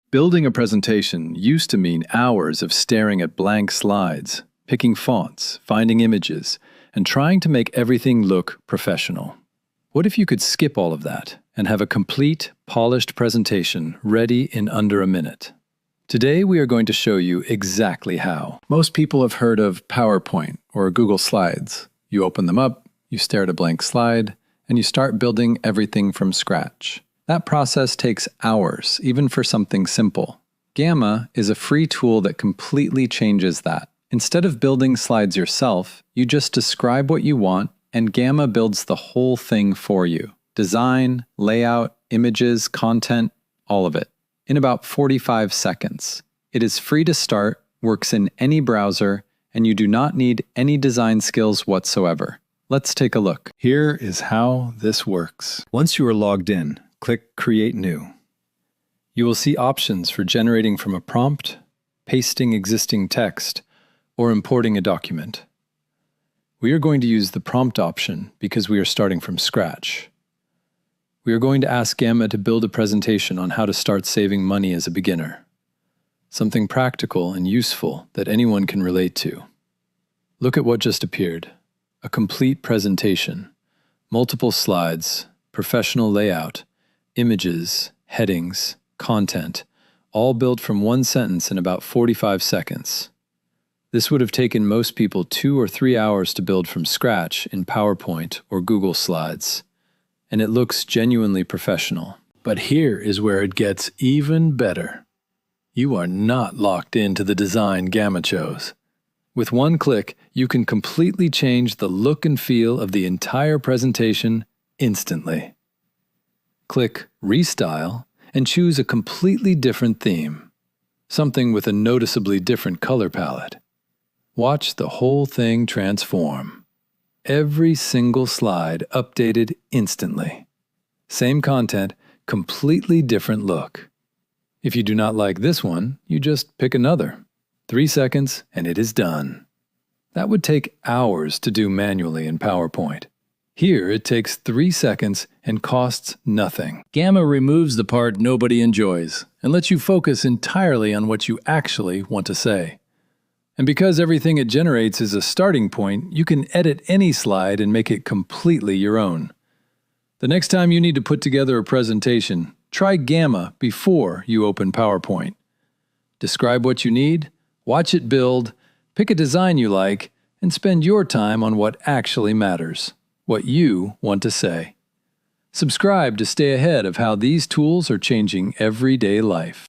Building a presentation used to mean hours of staring at blank slides, picking fonts, finding images, and trying to make everything look professional. What if you could skip all of that and have a complete, polished presentation ready in under a minute? Today we are going to show you exactly how. Most people have heard of PowerPoint or Google Slides. You open them up, you stare at a blank slide, and you start building everything from scratch. That process takes hours, even for something simple. Gamma is a free tool that completely changes that. Instead of building slides yourself, you just describe what you want, and Gamma builds the whole thing for you. Design, layout, images, content, all of it. In about 45 seconds. It is free to start, works in any browser, and you do not need any design skills whatsoever. Let's take a look. Here is how this works. Once you are logged in, click Create New. You will see options for generating from a prompt, pasting existing text, or importing a document. We are going to use the prompt option because we are starting from scratch. We are going to ask Gamma to build a presentation on how to start saving money as a beginner. Something practical and useful that anyone can relate to. Look at what just appeared. A complete presentation, multiple slides, professional layout, images, headings, content, all built from one sentence in about 45 seconds. This would have taken most people 2 or 3 hours to build from scratch in PowerPoint or Google Slides. And it looks genuinely professional. But here is where it gets even better. You are not locked into the design Gamma chose. With one click, you can completely change the look and feel of the entire presentation instantly. Click Restyle and choose a completely different theme, something with a noticeably different color palette. Watch the whole thing transform. Every single slide updated instantly. Same content, completely different look. If you do not like this one, you just pick another. 3 seconds and it is done. That would take hours to do manually in PowerPoint. Here it takes 3 seconds and costs nothing. Gamma removes the part nobody enjoys and lets you focus entirely on what you actually want to say. And because everything it generates is a starting point, you can edit any slide and make it completely your own. The next time you need to put together a presentation, try Gamma before you open PowerPoint. Describe what you need, watch it build, pick a design you like, and spend your time on what actually matters, what you want to say. Subscribe to stay ahead of how these tools are changing everyday life.